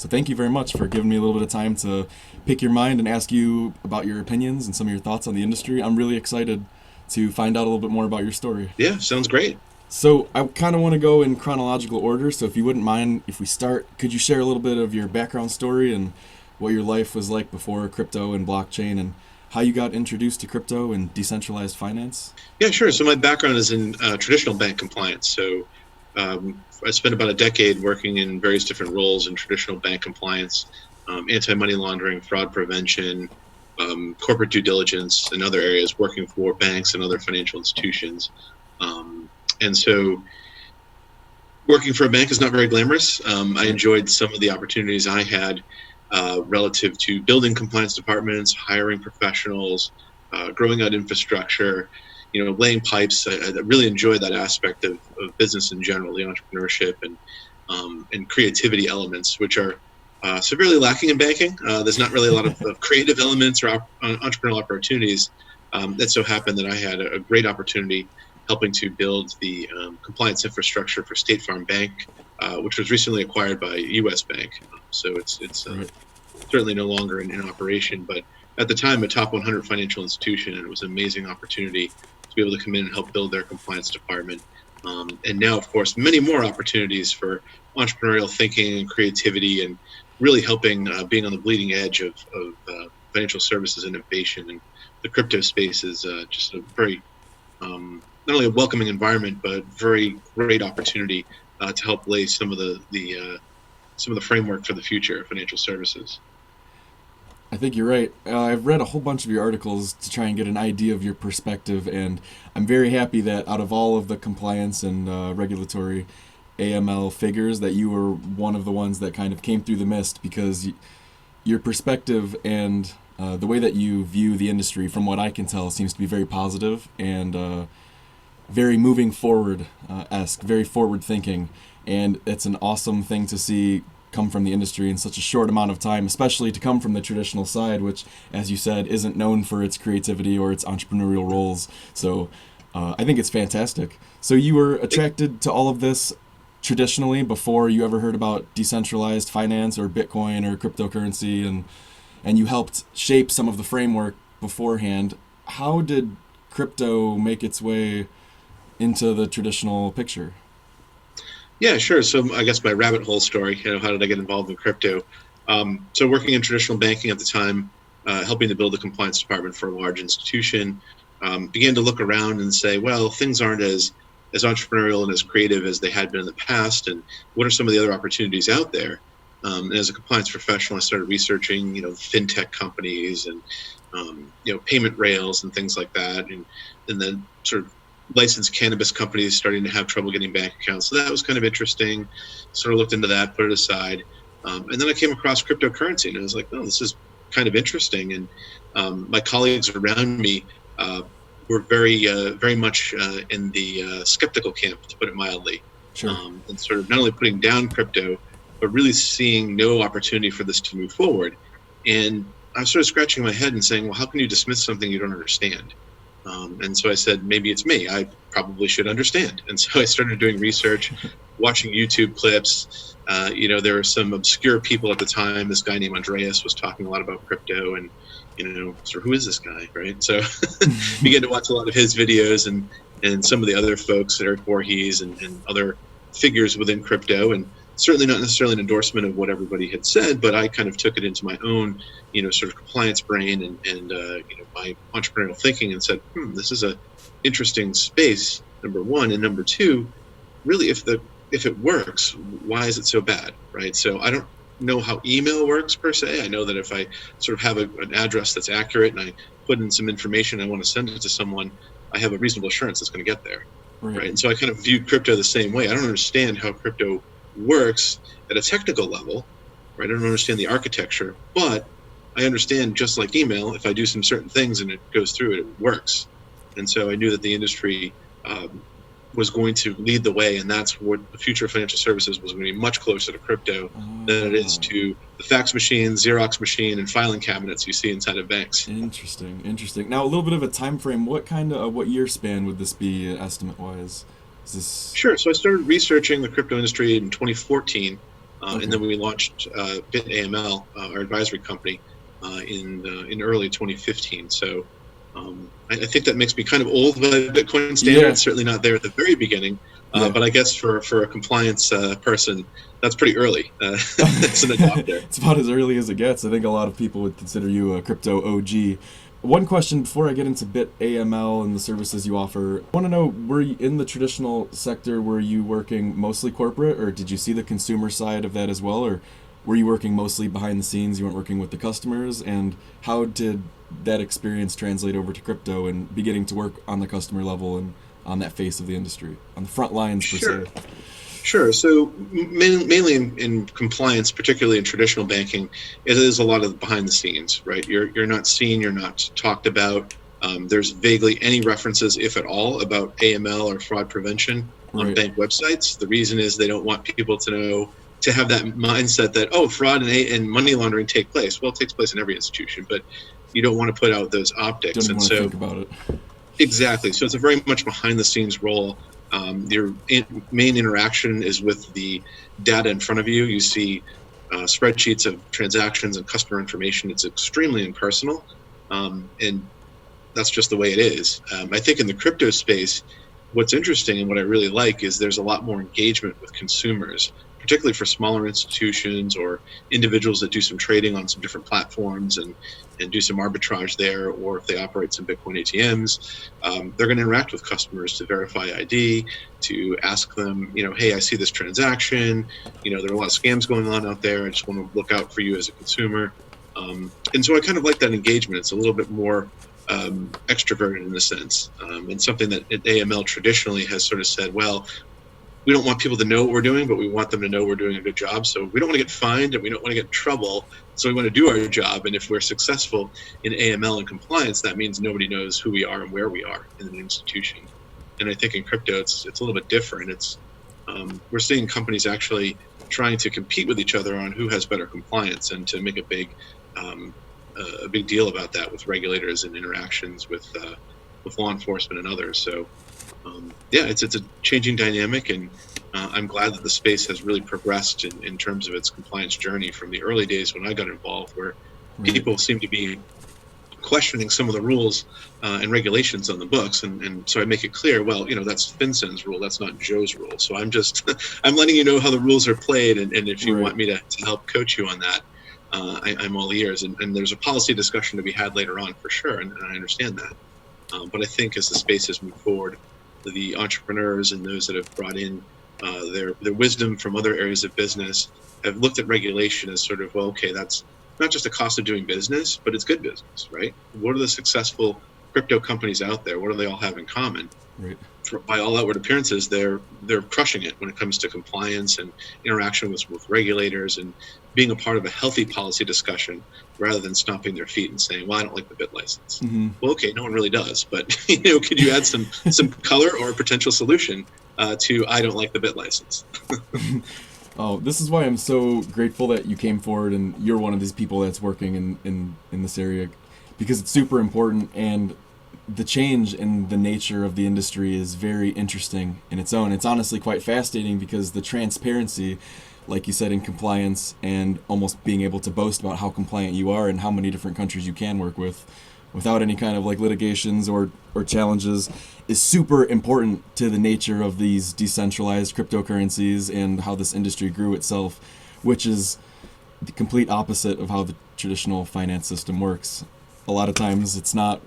So thank you very much for giving me a little bit of time to pick your mind and ask you about your opinions and some of your thoughts on the industry. I'm really excited to find out a little bit more about your story. Yeah, sounds great. So I kind of want to go in chronological order. So if you wouldn't mind, if we start, could you share a little bit of your background story and what your life was like before crypto and blockchain, and how you got introduced to crypto and decentralized finance? Yeah, sure. So my background is in traditional bank compliance. So I spent about a decade working in various different roles in traditional bank compliance, anti-money laundering, fraud prevention, corporate due diligence, and other areas, working for banks and other financial institutions. And so working for a bank is not very glamorous. I enjoyed some of the opportunities I had relative to building compliance departments, hiring professionals, growing out infrastructure, laying pipes. I really enjoy that aspect of business in general, the entrepreneurship and creativity elements, which are severely lacking in banking. There's not really a lot of creative elements or entrepreneurial opportunities. That so happened that I had a great opportunity helping to build the compliance infrastructure for State Farm Bank, which was recently acquired by U.S. Bank. So it's certainly no longer in operation, but at the time a top 100 financial institution, and it was an amazing opportunity to be able to come in and help build their compliance department. And now, of course, many more opportunities for entrepreneurial thinking and creativity, and really helping being on the bleeding edge of financial services innovation. And the crypto space is just a very not only a welcoming environment, but very great opportunity to help lay some of the framework for the future of financial services. I think you're right. I've read a whole bunch of your articles to try and get an idea of your perspective, and I'm very happy that out of all of the compliance and regulatory AML figures, that you were one of the ones that kind of came through the mist, because your perspective and the way that you view the industry, from what I can tell, seems to be very positive and very moving forward-esque, very forward-thinking, and it's an awesome thing to see come from the industry in such a short amount of time, especially to come from the traditional side, which, as you said, isn't known for its creativity or its entrepreneurial roles. So I think it's fantastic. So you were attracted to all of this traditionally before you ever heard about decentralized finance or Bitcoin or cryptocurrency, and you helped shape some of the framework beforehand. How did crypto make its way into the traditional picture? Yeah, sure. So I guess my rabbit hole story, how did I get involved in crypto? So working in traditional banking at the time, helping to build a compliance department for a large institution, began to look around and say, well, things aren't as entrepreneurial and as creative as they had been in the past. And what are some of the other opportunities out there? And as a compliance professional, I started researching, fintech companies and, payment rails and things like that. And then sort of licensed cannabis companies starting to have trouble getting bank accounts. So that was kind of interesting. Sort of looked into that, put it aside. And then I came across cryptocurrency, and I was like, oh, this is kind of interesting. And my colleagues around me were very much in the skeptical camp, to put it mildly. Sure. And sort of not only putting down crypto, but really seeing no opportunity for this to move forward. And I was sort of scratching my head and saying, well, how can you dismiss something you don't understand? And so I said, maybe it's me. I probably should understand. And so I started doing research, watching YouTube clips. There were some obscure people at the time. This guy named Andreas was talking a lot about crypto, and, sort of, who is this guy, right? So began to watch a lot of his videos and some of the other folks, Eric Voorhees and other figures within crypto. And certainly not necessarily an endorsement of what everybody had said, but I kind of took it into my own, sort of compliance brain and my entrepreneurial thinking, and said, this is a interesting space, number one. And number two, really, if it works, why is it so bad, right? So I don't know how email works per se. I know that if I sort of have an address that's accurate and I put in some information, I want to send it to someone, I have a reasonable assurance it's going to get there, right? And so I kind of viewed crypto the same way. I don't understand how crypto works at a technical level, right? I don't understand the architecture, but I understand, just like email, if I do some certain things and it goes through, it works. And so I knew that the industry was going to lead the way, and that's what the future of financial services was going to be, much closer to crypto than it is to the fax machine, Xerox machine, and filing cabinets you see inside of banks. Interesting. Now, a little bit of a time frame. What year span would this be, estimate-wise? Sure. So I started researching the crypto industry in 2014. And then we launched BitAML, our advisory company, in early 2015. So I think that makes me kind of old by Bitcoin standards. Certainly not there at the very beginning, but I guess for a compliance person, that's pretty early. It's an adopter. It's about as early as it gets. I think a lot of people would consider you a crypto OG. One question before I get into BitAML and the services you offer, I want to know, were you in the traditional sector, were you working mostly corporate, or did you see the consumer side of that as well, or were you working mostly behind the scenes, you weren't working with the customers, and how did that experience translate over to crypto and beginning to work on the customer level and on that face of the industry, on the front lines per se? Sure. So mainly in compliance, particularly in traditional banking, it is a lot of behind the scenes, right? You're not seen, you're not talked about. There's vaguely any references, if at all, about AML or fraud prevention on bank websites. The reason is they don't want people to have that mindset that, oh, fraud and money laundering take place. Well, it takes place in every institution, but you don't want to put out those optics. Don't want to think about it. Exactly. So it's a very much behind the scenes role. Your main interaction is with the data in front of you. You see spreadsheets of transactions and customer information. It's extremely impersonal, and that's just the way it is. I think in the crypto space, what's interesting and what I really like is there's a lot more engagement with consumers, particularly for smaller institutions or individuals that do some trading on some different platforms and do some arbitrage there, or if they operate some Bitcoin ATMs, they're going to interact with customers to verify ID, to ask them, hey, I see this transaction, there are a lot of scams going on out there. I just want to look out for you as a consumer. And so I kind of like that engagement. It's a little bit more extroverted in a sense, and something that AML traditionally has sort of said, well, we don't want people to know what we're doing, but we want them to know we're doing a good job. So we don't want to get fined and we don't want to get in trouble. So we want to do our job. And if we're successful in AML and compliance, that means nobody knows who we are and where we are in an institution. And I think in crypto, it's a little bit different. It's we're seeing companies actually trying to compete with each other on who has better compliance, and to make a big deal about that with regulators and interactions with law enforcement and others. So it's a changing dynamic, and I'm glad that the space has really progressed in terms of its compliance journey from the early days when I got involved, where people seem to be questioning some of the rules and regulations on the books, and so I make it clear, well, that's FinCEN's rule, that's not Joe's rule. So I'm letting you know how the rules are played, and if you want me to help coach you on that, I'm all ears. And there's a policy discussion to be had later on for sure, and I understand that. But I think as the space has moved forward, the entrepreneurs and those that have brought in their wisdom from other areas of business have looked at regulation as sort of, well, okay, that's not just a cost of doing business, but it's good business, right? What are the successful crypto companies out there? What do they all have in common? Right. By all outward appearances, they're crushing it when it comes to compliance and interaction with regulators and being a part of a healthy policy discussion, rather than stomping their feet and saying, well, I don't like the bit license. Mm-hmm. Well, okay, no one really does, but could you add some color or a potential solution to I don't like the bit license? Oh, this is why I'm so grateful that you came forward and you're one of these people that's working in this area, because it's super important, and the change in the nature of the industry is very interesting in its own. It's honestly quite fascinating, because the transparency, like you said, in compliance, and almost being able to boast about how compliant you are and how many different countries you can work with without any kind of like litigations or challenges, is super important to the nature of these decentralized cryptocurrencies and how this industry grew itself, which is the complete opposite of how the traditional finance system works. A lot of times it's not,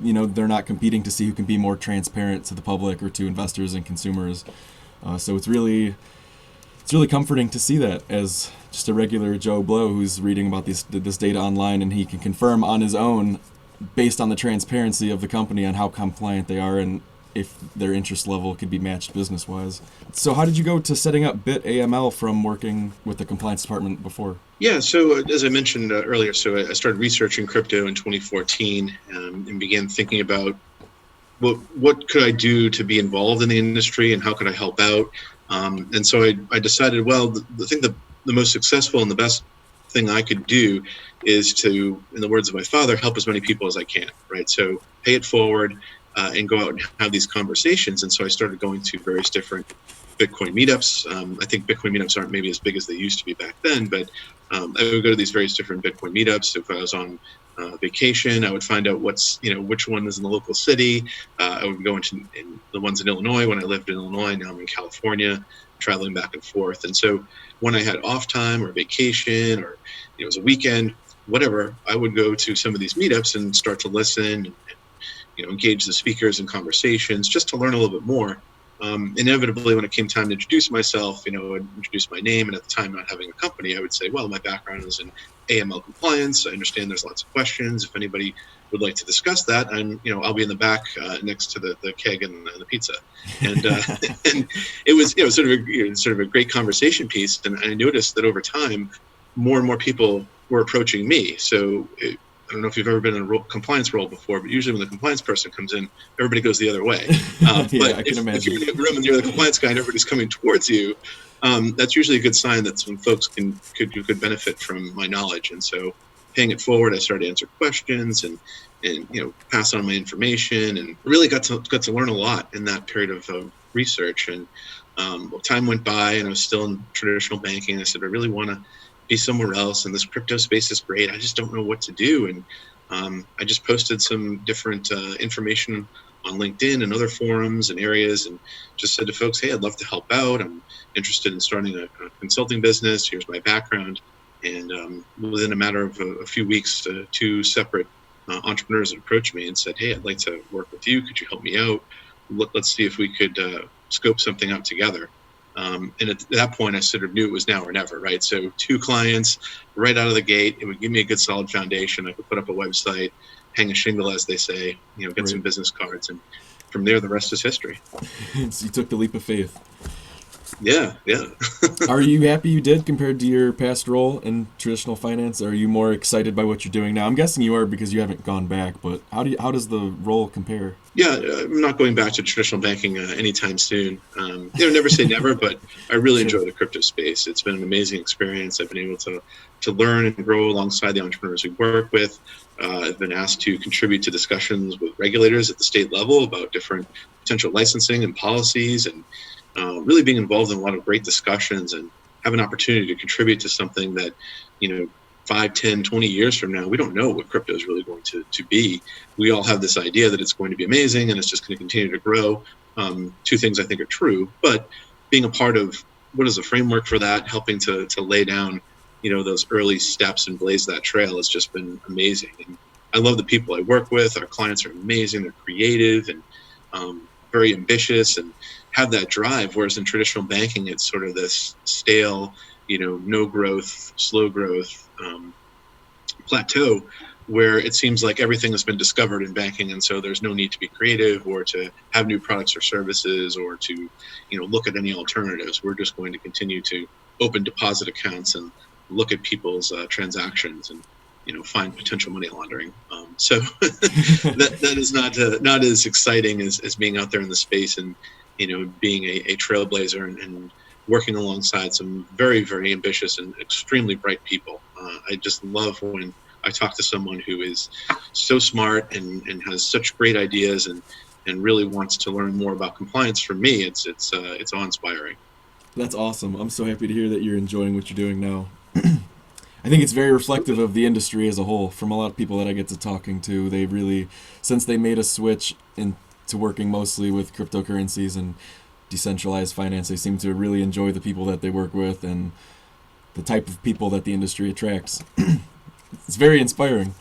they're not competing to see who can be more transparent to the public or to investors and consumers. So it's really comforting to see that as just a regular Joe Blow who's reading about this data online, and he can confirm on his own, based on the transparency of the company, on how compliant they are and if their interest level could be matched business-wise. So how did you go to setting up BitAML from working with the compliance department before? Yeah, so as I mentioned earlier, so I started researching crypto in 2014 and began thinking about what could I do to be involved in the industry and how could I help out. And so I decided, well, I think the most successful and the best thing I could do is to, in the words of my father, help as many people as I can, right? So pay it forward and go out and have these conversations. And so I started going to various different Bitcoin meetups. I think Bitcoin meetups aren't maybe as big as they used to be back then, but I would go to these various different Bitcoin meetups. If I was on vacation, I would find out which one is in the local city. I would go into the ones in Illinois when I lived in Illinois. Now I'm in California, traveling back and forth. And so when I had off time or vacation, or it was a weekend, whatever, I would go to some of these meetups and start to listen and engage the speakers in conversations just to learn a little bit more. Inevitably, when it came time to introduce myself, I'd introduce my name, and at the time not having a company, I would say, well, my background is in AML compliance. I understand there's lots of questions. If anybody would like to discuss that, I'll be in the back next to the keg and the pizza. And and it was sort of a great conversation piece. And I noticed that over time, more and more people were approaching me. So I don't know if you've ever been in a compliance role before, but usually when the compliance person comes in, everybody goes the other way. Yeah, but if you're in a room and you're the compliance guy and everybody's coming towards you, that's usually a good sign that some folks could benefit from my knowledge. And so paying it forward, I started to answer questions and pass on my information, and really got to learn a lot in that period of research. And time went by, and I was still in traditional banking. I said, I really want to be somewhere else, and this crypto space is great. I just don't know what to do. And I just posted some different information on LinkedIn and other forums and areas, and just said to folks, hey, I'd love to help out. I'm interested in starting a consulting business. Here's my background. And within a matter of a few weeks, two separate entrepreneurs approached me and said, hey, I'd like to work with you. Could you help me out? Let's see if we could scope something out together. And at that point, I sort of knew it was now or never, right? So 2 clients right out of the gate, it would give me a good solid foundation. I could put up a website, hang a shingle, as they say, get right. some business cards. And from there, the rest is history. So you took the leap of faith. Yeah. Are you happy you did compared to your past role in traditional finance? Are you more excited by what you're doing now? I'm guessing you are because you haven't gone back, but how does the role compare? Yeah, I'm not going back to traditional banking anytime soon. Never say never, but I really enjoy the crypto space. It's been an amazing experience. I've been able to learn and grow alongside the entrepreneurs we work with. I've been asked to contribute to discussions with regulators at the state level about different potential licensing and policies, and really being involved in a lot of great discussions, and have an opportunity to contribute to something that, 5, 10, 20 years from now, we don't know what crypto is really going to be. We all have this idea that it's going to be amazing and it's just going to continue to grow. 2 things I think are true, but being a part of what is the framework for that, helping to lay down, those early steps and blaze that trail has just been amazing. And I love the people I work with. Our clients are amazing. They're creative and very ambitious and have that drive. Whereas in traditional banking, it's sort of this stale, no growth, slow growth plateau, where it seems like everything has been discovered in banking, and so there's no need to be creative or to have new products or services or to look at any alternatives. We're just going to continue to open deposit accounts and look at people's transactions and find potential money laundering. So that is not as exciting as being out there in the space and being a trailblazer and working alongside some very, very ambitious and extremely bright people. I just love when I talk to someone who is so smart and has such great ideas and really wants to learn more about compliance. For me, it's awe-inspiring. That's awesome. I'm so happy to hear that you're enjoying what you're doing now. I think it's very reflective of the industry as a whole. From a lot of people that I get to talking to, they really, since they made a switch into working mostly with cryptocurrencies and decentralized finance, they seem to really enjoy the people that they work with and the type of people that the industry attracts. It's very inspiring.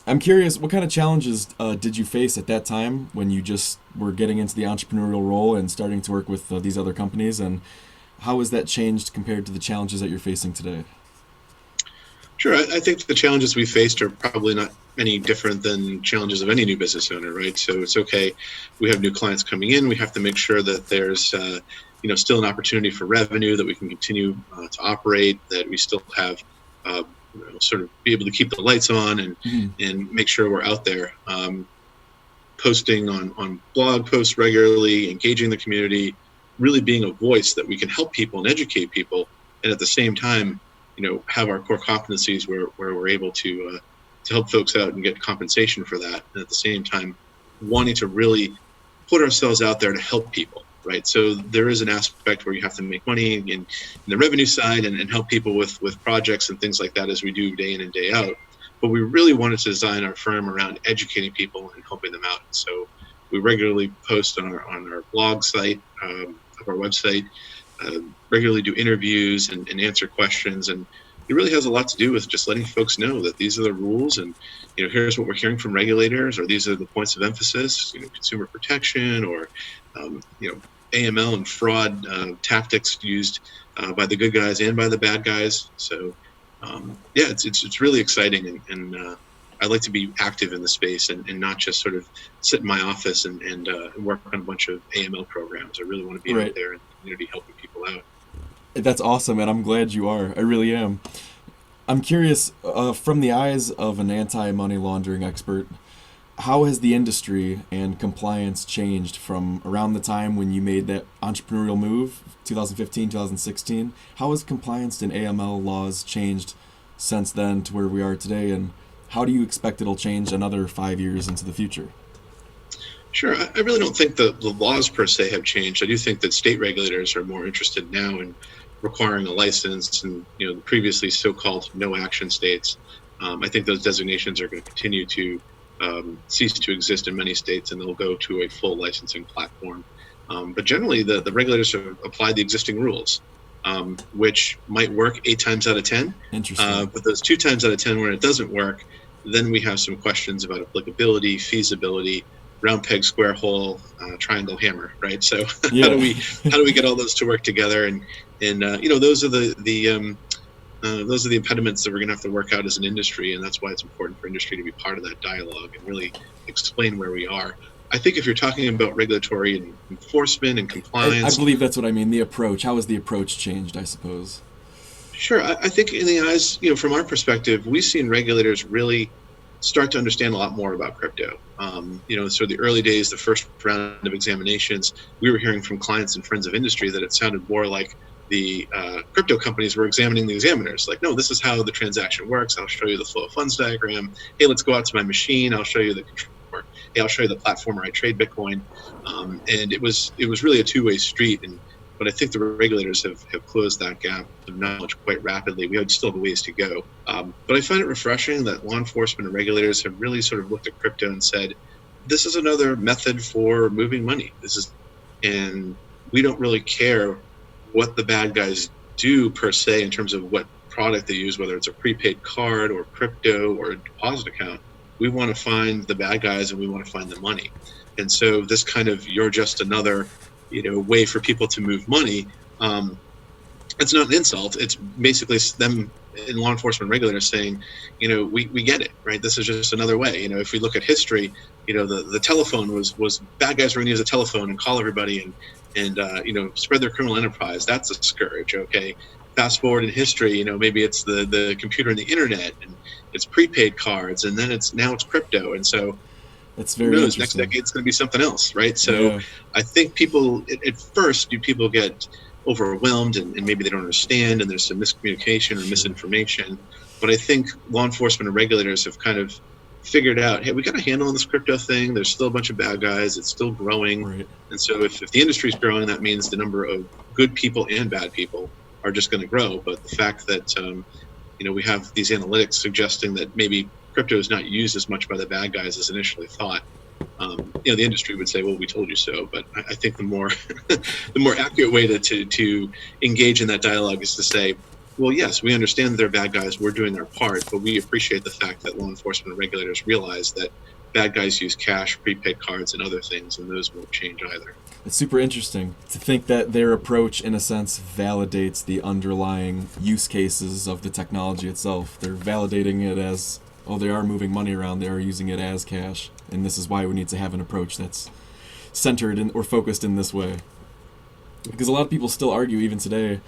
I'm curious, what kind of challenges did you face at that time when you just were getting into the entrepreneurial role and starting to work with these other companies, and how has that changed compared to the challenges that you're facing today? Sure. I think the challenges we faced are probably not any different than challenges of any new business owner, right? So it's okay. We have new clients coming in. We have to make sure that there's still an opportunity for revenue, that we can continue to operate, that we still have sort of be able to keep the lights on and make sure we're out there posting on blog posts regularly, engaging the community, really being a voice that we can help people and educate people, and at the same time, have our core competencies where we're able to help folks out and get compensation for that, and at the same time, wanting to really put ourselves out there to help people. right? So there is an aspect where you have to make money in the revenue side and help people with projects and things like that, as we do day in and day out. But we really wanted to design our firm around educating people and helping them out. So we regularly post on our blog site of our website, regularly do interviews and answer questions. And it really has a lot to do with just letting folks know that these are the rules, and here's what we're hearing from regulators, or these are the points of emphasis, consumer protection, or AML and fraud tactics used by the good guys and by the bad guys. So it's really exciting, and I like to be active in the space and not just sort of sit in my office and work on a bunch of AML programs. I really want to be out there in the community helping people out. That's awesome, and I'm glad you are. I really am. I'm curious, from the eyes of an anti-money laundering expert, how has the industry and compliance changed from around the time when you made that entrepreneurial move, 2015, 2016? How has compliance and AML laws changed since then to where we are today, and how do you expect it'll change another 5 years into the future? Sure. I really don't think the laws per se have changed. I do think that state regulators are more interested now in requiring a license, and the previously so-called no-action states. I think those designations are going to continue to cease to exist in many states, and they'll go to a full licensing platform. But generally, the regulators have applied the existing rules, which might work 8 times out of 10. Interesting. But those 2 times out of 10 when it doesn't work, then we have some questions about applicability, feasibility, round peg, square hole, triangle, hammer, right? So Yeah. how do we get all those to work together? And those are those are the impediments that we're going to have to work out as an industry, and that's why it's important for industry to be part of that dialogue and really explain where we are. I think if you're talking about regulatory and enforcement and compliance, I believe that's what I mean. The approach. How has the approach changed, I suppose? Sure. I think in the eyes, from our perspective, we've seen regulators really start to understand a lot more about crypto. So the early days, the first round of examinations, we were hearing from clients and friends of industry that it sounded more like the crypto companies were examining the examiners. Like, no, this is how the transaction works. I'll show you the flow of funds diagram. Hey, let's go out to my machine. I'll show you the controller. Hey, I'll show you the platform where I trade Bitcoin. And it was really a two-way street. But I think the regulators have closed that gap of knowledge quite rapidly. We still have a ways to go. But I find it refreshing that law enforcement and regulators have really sort of looked at crypto and said, this is another method for moving money. And we don't really care what the bad guys do per se in terms of what product they use, whether it's a prepaid card or crypto or a deposit account. We want to find the bad guys and we want to find the money. And so this kind of, you're just another way for people to move money. It's not an insult. It's basically them in law enforcement regulators saying, we get it, right? This is just another way. If we look at history, the telephone was bad guys were going to use a telephone and call everybody and spread their criminal enterprise. That's a scourge. Okay. Fast forward in history, maybe it's the computer and the internet, and it's prepaid cards, and then now it's crypto. And so that's very interesting. Next decade it's going to be something else, right? So I think people at first people get overwhelmed and maybe they don't understand, and there's some miscommunication or misinformation. But I think law enforcement and regulators have kind of figured out, hey, we got a handle on this crypto thing. There's still a bunch of bad guys. It's still growing. Right. And so if the industry is growing, that means the number of good people and bad people are just going to grow. But the fact that we have these analytics suggesting that maybe crypto is not used as much by the bad guys as initially thought. The industry would say, "Well, we told you so." But I think the more accurate way to engage in that dialogue is to say, "Well, yes, we understand that they're bad guys. We're doing our part, but we appreciate the fact that law enforcement and regulators realize that bad guys use cash, prepaid cards, and other things, and those won't change either." It's super interesting to think that their approach, in a sense, validates the underlying use cases of the technology itself. They're validating it as, oh, they are moving money around, they are using it as cash, and this is why we need to have an approach that's centered or focused in this way. Because a lot of people still argue, even today,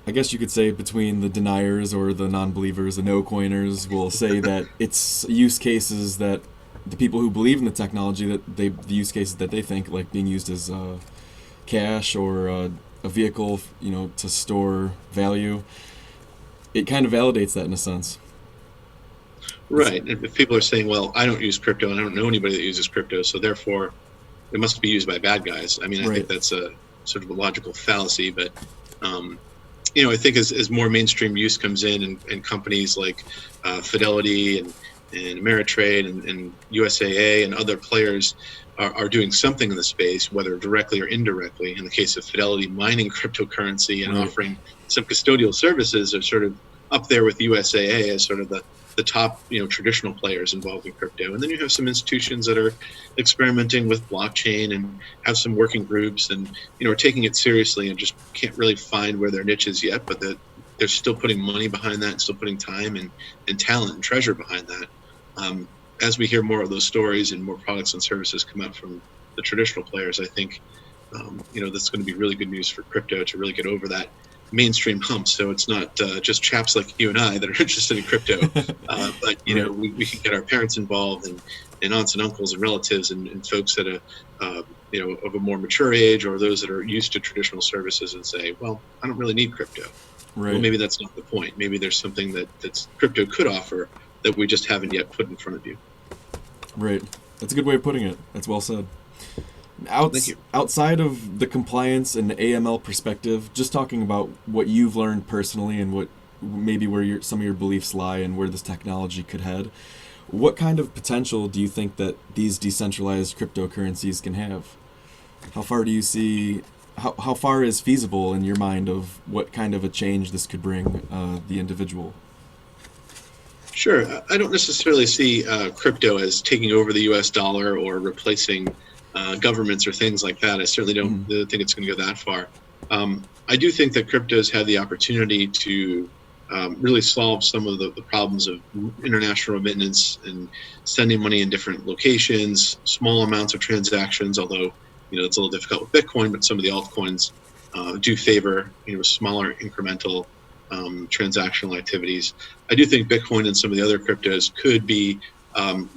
I guess you could say between the deniers or the non-believers, the no-coiners will say that it's use cases that the people who believe in the technology, that the use cases that they think, like being used as cash or a vehicle, to store value, it kind of validates that in a sense. Right. And if people are saying, well, I don't use crypto and I don't know anybody that uses crypto, so therefore it must be used by bad guys. I mean, I think Right. that's a sort of a logical fallacy, but I think as more mainstream use comes in, and companies like Fidelity and Ameritrade and USAA and other players are doing something in the space, whether directly or indirectly. In the case of Fidelity, mining cryptocurrency and Right. offering some custodial services are sort of up there with USAA as sort of the top traditional players involved in crypto. And then you have some institutions that are experimenting with blockchain and have some working groups and are taking it seriously and just can't really find where their niche is yet, but that they're still putting money behind that and still putting time and talent and treasure behind that. As we hear more of those stories and more products and services come out from the traditional players, I think that's going to be really good news for crypto to really get over that mainstream hump. So it's not just chaps like you and I that are interested in crypto, but Right. we can get our parents involved and aunts and uncles and relatives and folks that are of a more mature age, or those that are used to traditional services, and say, well, I don't really need crypto. Well, Right. maybe that's not the point. Maybe there's something that's crypto could offer that we just haven't yet put in front of you. Right. That's a good way of putting it. That's well said. Thank you. Outside of the compliance and AML perspective, just talking about what you've learned personally and what maybe where some of your beliefs lie and where this technology could head, what kind of potential do you think that these decentralized cryptocurrencies can have? How far do you see? How far is feasible in your mind of what kind of a change this could bring the individual? Sure. I don't necessarily see crypto as taking over the U.S. dollar or replacing governments or things like that. I certainly don't Mm. think it's going to go that far. I do think that cryptos have the opportunity to really solve some of the problems of international remittance and sending money in different locations, small amounts of transactions, although it's a little difficult with Bitcoin, but some of the altcoins do favor smaller incremental transactional activities. I do think Bitcoin and some of the other cryptos could be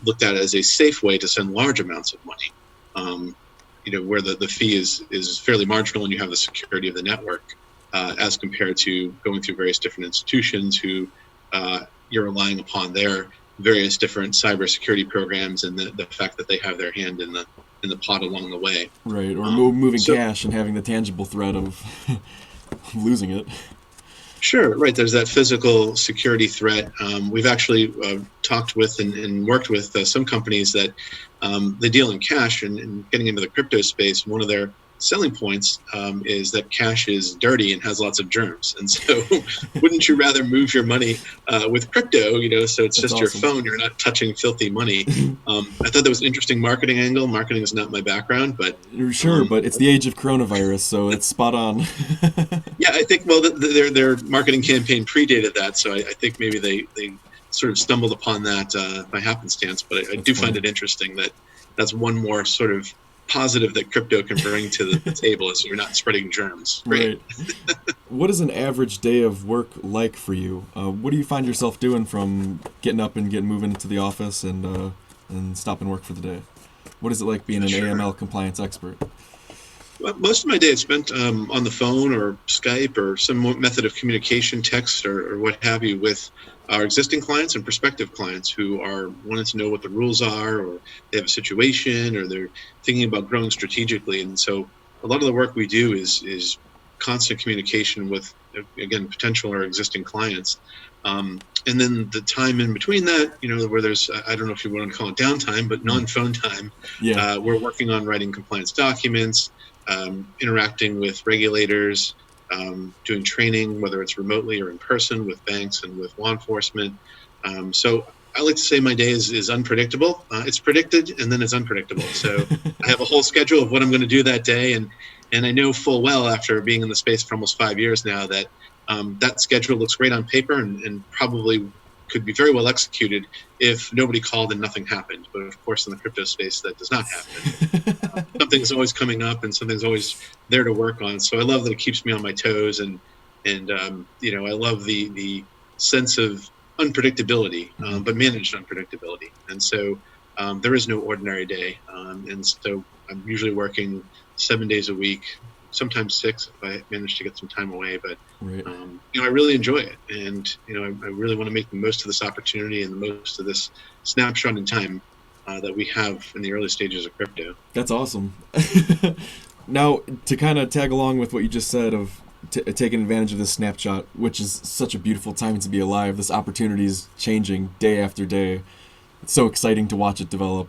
looked at as a safe way to send large amounts of money, where the fee is fairly marginal and you have the security of the network, as compared to going through various different institutions who you're relying upon their various different cybersecurity programs and the fact that they have their hand in the pot along the way. Right, or moving So cash and having the tangible threat of losing it. Sure, right. There's that physical security threat. We've actually talked with and worked with some companies that they deal in cash and getting into the crypto space. One of their selling points is that cash is dirty and has lots of germs. And so wouldn't you rather move your money with crypto, so it's That's just your awesome. phone, you're not touching filthy money. I thought that was an interesting marketing angle. Marketing is not my background, but Sure, but it's the age of coronavirus, so it's spot on. yeah, I think, well, their marketing campaign predated that, so I think maybe they sort of stumbled upon that by happenstance. But I That's do find funny. it interesting that that's one more sort of positive that crypto can bring to the table, is you're not spreading germs. Great. Right. What is an average day of work like for you? What do you find yourself doing from getting up and getting moving into the office and stopping work for the day? What is it like being an Sure. AML compliance expert? Well, most of my day is spent on the phone or Skype or some method of communication, text or what have you, with our existing clients and prospective clients who are wanting to know what the rules are, or they have a situation, or they're thinking about growing strategically. And so a lot of the work we do is constant communication with, again, potential or existing clients. And then the time in between that, where there's, I don't know if you want to call it downtime, but Mm. non-phone time, Yeah. we're working on writing compliance documents, interacting with regulators, doing training, whether it's remotely or in person, with banks and with law enforcement. So I like to say my day is unpredictable. It's predicted and then it's unpredictable. So I have a whole schedule of what I'm going to do that day, and I know full well, after being in the space for almost 5 years now, that that schedule looks great on paper and probably could be very well executed if nobody called and nothing happened. But of course, in the crypto space, that does not happen. Something's always coming up and something's always there to work on. So I love that it keeps me on my toes, and I love the sense of unpredictability, but managed unpredictability. And so there is no ordinary day, and so I'm usually working 7 days a week, sometimes 6 if I manage to get some time away. But Right. I really enjoy it, and I really want to make the most of this opportunity and the most of this snapshot in time. that we have in the early stages of crypto. That's awesome. Now, to kind of tag along with what you just said of taking advantage of this snapshot, which is such a beautiful time to be alive, this opportunity is changing day after day. It's so exciting to watch it develop.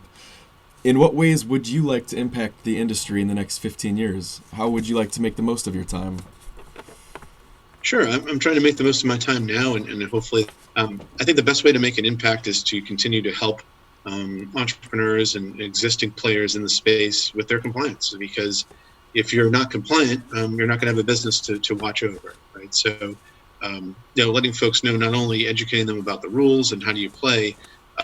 In what ways would you like to impact the industry in the next 15 years? How would you like to make the most of your time? Sure, I'm trying to make the most of my time now, and hopefully, I think the best way to make an impact is to continue to help entrepreneurs and existing players in the space with their compliance. Because if you're not compliant, you're not going to have a business to watch over, right? So, letting folks know, not only educating them about the rules and how do you play,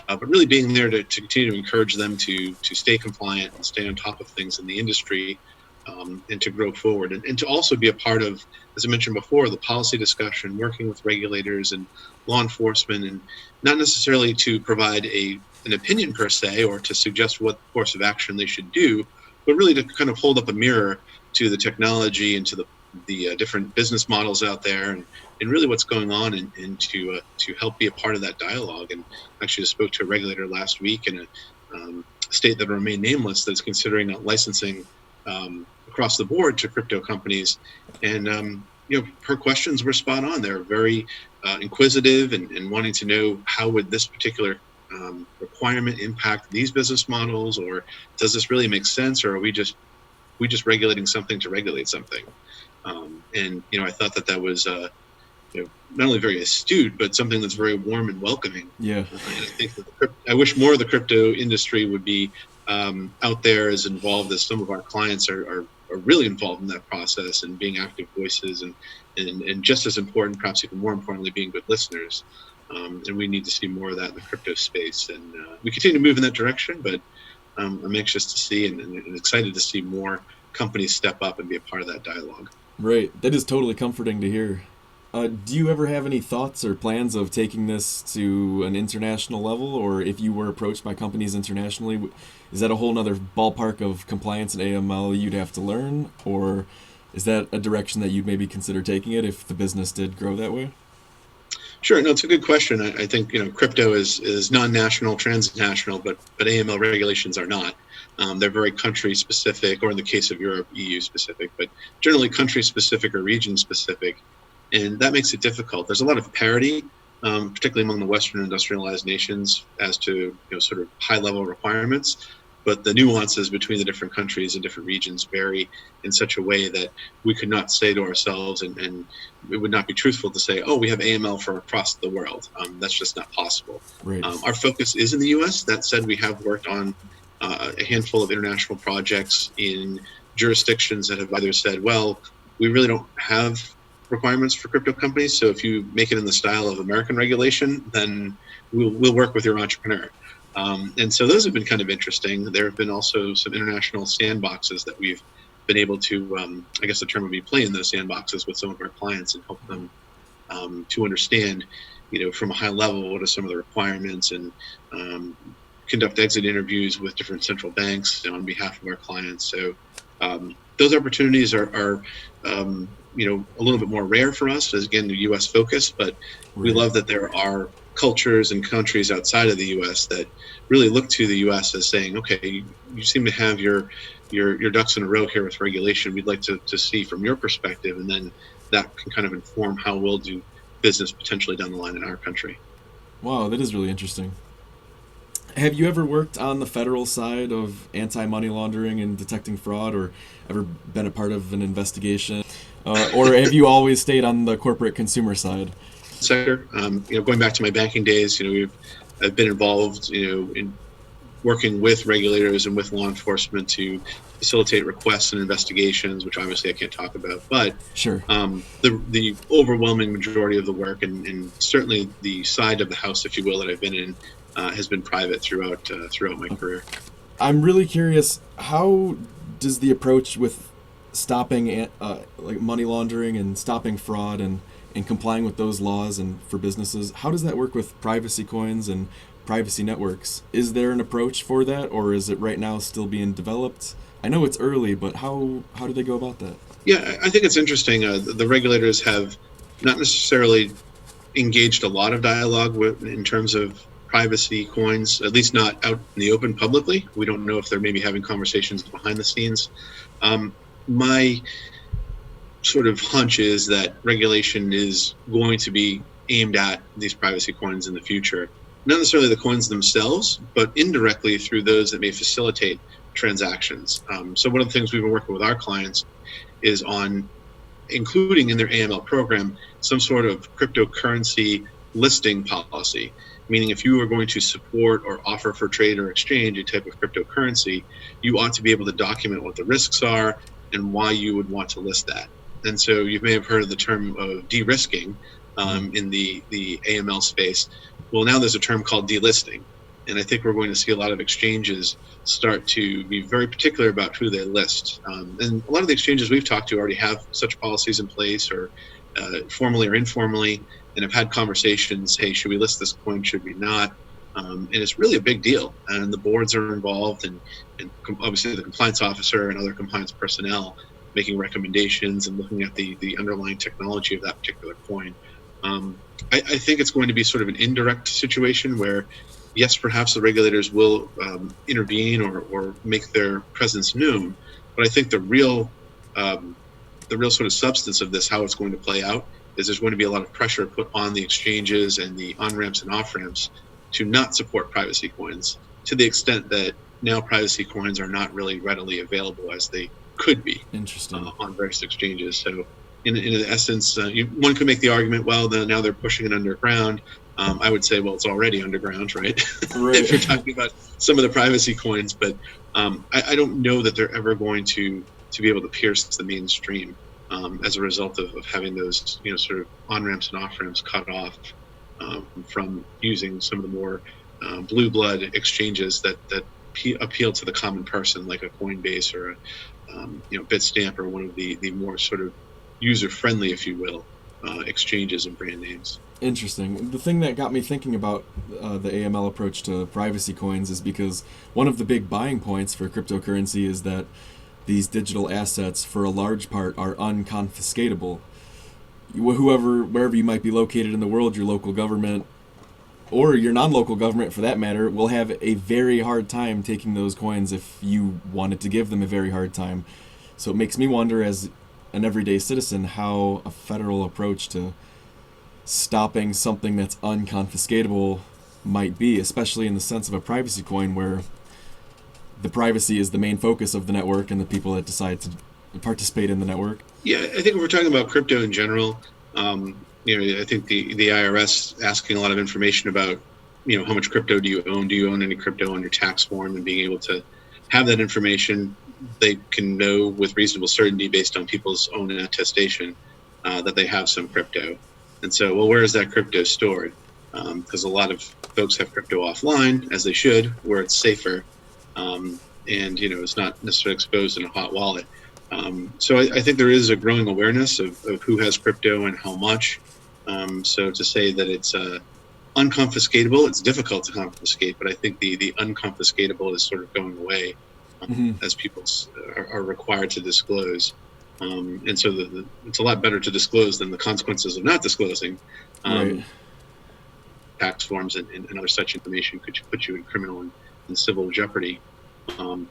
but really being there to continue to encourage them to stay compliant and stay on top of things in the industry, and to grow forward, and to also be a part of, as I mentioned before, the policy discussion, working with regulators and law enforcement, and not necessarily to provide an opinion per se or to suggest what course of action they should do, but really to kind of hold up a mirror to the technology and to the different business models out there, and really what's going on, and to help be a part of that dialogue. And actually, I spoke to a regulator last week in a state that will remain nameless that's considering licensing across the board to crypto companies. And her questions were spot on. They're very inquisitive and wanting to know, how would this particular requirement impact these business models, or does this really make sense, or are we just regulating something to regulate something? And I thought that was not only very astute, but something that's very warm and welcoming. Yeah. And I think that I wish more of the crypto industry would be out there as involved as some of our clients are really involved in that process, and being active voices, and just as important, perhaps even more importantly, being good listeners. And we need to see more of that in the crypto space. And we continue to move in that direction, but I'm anxious to see and excited to see more companies step up and be a part of that dialogue. Right. That is totally comforting to hear. Do you ever have any thoughts or plans of taking this to an international level, or if you were approached by companies internationally, is that a whole nother ballpark of compliance and AML you'd have to learn, or is that a direction that you'd maybe consider taking it if the business did grow that way? Sure, no, it's a good question. I think crypto is non-national, transnational, but AML regulations are not. They're very country specific, or in the case of Europe, EU specific, but generally country specific or region specific. And that makes it difficult. There's a lot of parity, particularly among the Western industrialized nations, as to sort of high-level requirements. But the nuances between the different countries and different regions vary in such a way that we could not say to ourselves, and it would not be truthful to say, oh, we have AML for across the world. That's just not possible. Right. Our focus is in the U.S. That said, we have worked on a handful of international projects in jurisdictions that have either said, well, we really don't have requirements for crypto companies, so if you make it in the style of American regulation, then we'll work with your entrepreneur. And so those have been kind of interesting. There have been also some international sandboxes that we've been able to, I guess the term would be, play in those sandboxes with some of our clients and help them to understand, from a high level, what are some of the requirements, and conduct exit interviews with different central banks on behalf of our clients. So those opportunities are a little bit more rare for us, as again, the U.S. focus, but we love that there are cultures and countries outside of the U.S. that really look to the U.S. as saying, okay, you seem to have your ducks in a row here with regulation. We'd like to see from your perspective, and then that can kind of inform how we'll do business potentially down the line in our country. Wow, that is really interesting. Have you ever worked on the federal side of anti-money laundering and detecting fraud, or ever been a part of an investigation? Or have you always stayed on the corporate consumer side? Sector, going back to my banking days, I've been involved, in working with regulators and with law enforcement to facilitate requests and investigations, which obviously I can't talk about. But sure, the overwhelming majority of the work, and certainly the side of the house, if you will, that I've been in, has been private throughout my career. I'm really curious, how does the approach with stopping like money laundering and stopping fraud and complying with those laws and for businesses, how does that work with privacy coins and privacy networks? Is there an approach for that, or is it right now still being developed? I know it's early, but how do they go about that? Yeah, I think it's interesting. The regulators have not necessarily engaged a lot of dialogue in terms of privacy coins, at least not out in the open publicly. We don't know if they're maybe having conversations behind the scenes. My sort of hunch is that regulation is going to be aimed at these privacy coins in the future. Not necessarily the coins themselves, but indirectly through those that may facilitate transactions. So one of the things we've been working with our clients is on including in their AML program some sort of cryptocurrency listing policy, meaning if you are going to support or offer for trade or exchange a type of cryptocurrency, you ought to be able to document what the risks are and why you would want to list that. And so you may have heard of the term of de-risking in the AML space. Well, now there's a term called delisting. And I think we're going to see a lot of exchanges start to be very particular about who they list. And a lot of the exchanges we've talked to already have such policies in place, or formally or informally, and have had conversations, hey, should we list this coin, should we not? And it's really a big deal. And the boards are involved, and obviously the compliance officer and other compliance personnel making recommendations and looking at the underlying technology of that particular coin. I think it's going to be sort of an indirect situation where, yes, perhaps the regulators will intervene or make their presence known, but I think the real sort of substance of this, how it's going to play out, is there's going to be a lot of pressure put on the exchanges and the on-ramps and off-ramps to not support privacy coins, to the extent that now privacy coins are not really readily available as they could be. Interesting. On various exchanges. So in essence, one could make the argument, well, now they're pushing it underground. I would say, well, it's already underground, right? Right. If you're talking about some of the privacy coins, but I don't know that they're ever going to be able to pierce the mainstream as a result of having those, sort of on-ramps and off-ramps cut off from using some of the more blue blood exchanges that appeal to the common person, like a Coinbase or a Bitstamp, or one of the more sort of user-friendly, if you will, exchanges and brand names. Interesting. The thing that got me thinking about the AML approach to privacy coins is because one of the big buying points for cryptocurrency is that these digital assets, for a large part, are unconfiscatable. Wherever you might be located in the world, your local government, or your non-local government for that matter, will have a very hard time taking those coins if you wanted to give them a very hard time. So it makes me wonder, as an everyday citizen, how a federal approach to stopping something that's unconfiscatable might be, especially in the sense of a privacy coin where the privacy is the main focus of the network and the people that decide to participate in the network. Yeah, I think if we're talking about crypto in general, I think the IRS asking a lot of information about, how much crypto do you own? Do you own any crypto on your tax form? And being able to have that information, they can know with reasonable certainty based on people's own attestation that they have some crypto. And so, well, where is that crypto stored? Because a lot of folks have crypto offline, as they should, where it's safer, and it's not necessarily exposed in a hot wallet. So I think there is a growing awareness of who has crypto and how much. So to say that it's unconfiscatable, it's difficult to confiscate, but I think the unconfiscatable is sort of going away as people are required to disclose. And so it's a lot better to disclose than the consequences of not disclosing. Right. Tax forms and other such information could put you in criminal and civil jeopardy.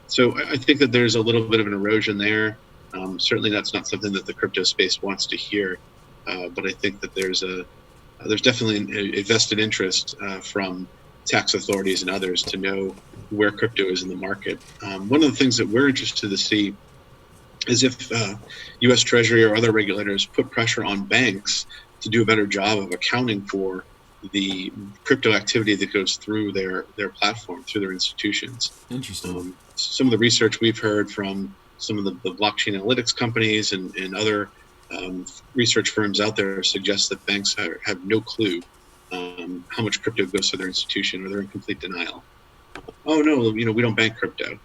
So I think that there's a little bit of an erosion there. Certainly that's not something that the crypto space wants to hear, but I think that there's definitely a vested interest from tax authorities and others to know where crypto is in the market. One of the things that we're interested to see is if U.S. Treasury or other regulators put pressure on banks to do a better job of accounting for the crypto activity that goes through their platform, through their institutions. Interesting. Some of the research we've heard from some of the blockchain analytics companies and other research firms out there suggests that banks have no clue how much crypto goes to their institution, or they're in complete denial. Oh no, we don't bank crypto.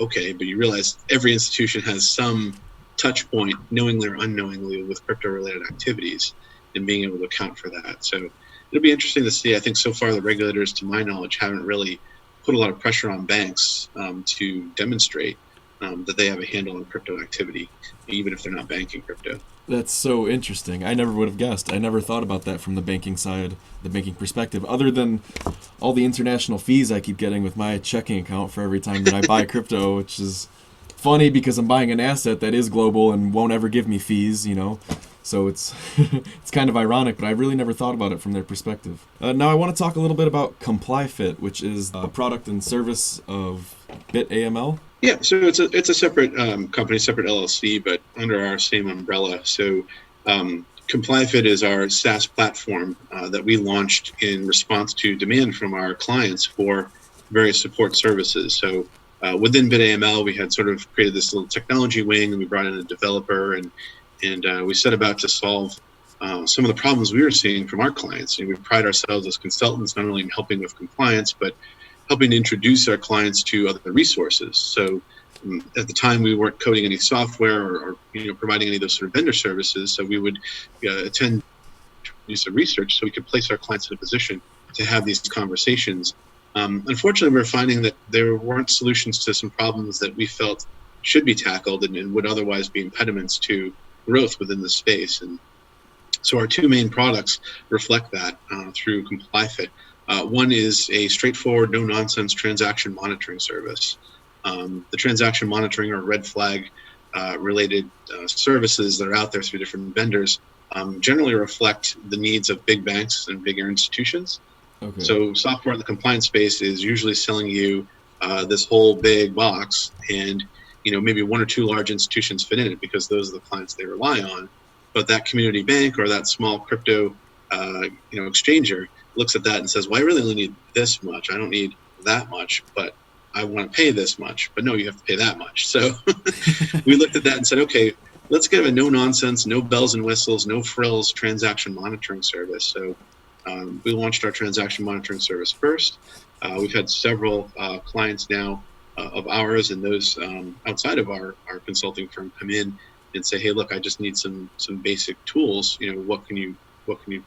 Okay, but you realize every institution has some touch point, knowingly or unknowingly, with crypto-related activities, and being able to account for that. So it'll be interesting to see. I think so far the regulators, to my knowledge, haven't really put a lot of pressure on banks to demonstrate that they have a handle on crypto activity, even if they're not banking crypto. That's so interesting. I never would have guessed. I never thought about that from the banking side, the banking perspective, other than all the international fees I keep getting with my checking account for every time that I buy crypto, which is funny because I'm buying an asset that is global and won't ever give me fees, So it's it's kind of ironic, but I really never thought about it from their perspective. Now I want to talk a little bit about ComplyFit, which is a product and service of BitAML. Yeah, so it's a separate company, separate LLC, but under our same umbrella. So ComplyFit is our SaaS platform that we launched in response to demand from our clients for various support services. So within BitAML, we had sort of created this little technology wing, and we brought in a developer, and we set about to solve some of the problems we were seeing from our clients. And we pride ourselves as consultants not only in helping with compliance, but helping to introduce our clients to other resources. So at the time, we weren't coding any software or providing any of those sort of vendor services. So we would attend do some research so we could place our clients in a position to have these conversations. Unfortunately, we're finding that there weren't solutions to some problems that we felt should be tackled and would otherwise be impediments to growth within the space. And so our two main products reflect that through ComplyFit. One is a straightforward, no-nonsense transaction monitoring service. The transaction monitoring or red flag related services that are out there through different vendors generally reflect the needs of big banks and bigger institutions. Okay. So software in the compliance space is usually selling you this whole big box, and maybe one or two large institutions fit in it because those are the clients they rely on. But that community bank or that small crypto exchanger looks at that and says, well, I really only need this much. I don't need that much, but I want to pay this much. But no, you have to pay that much. So we looked at that and said, okay, let's get a no-nonsense, no bells and whistles, no frills transaction monitoring service. So we launched our transaction monitoring service first. We've had several clients now of ours and those outside of our consulting firm come in and say, hey, look, I just need some basic tools. What can you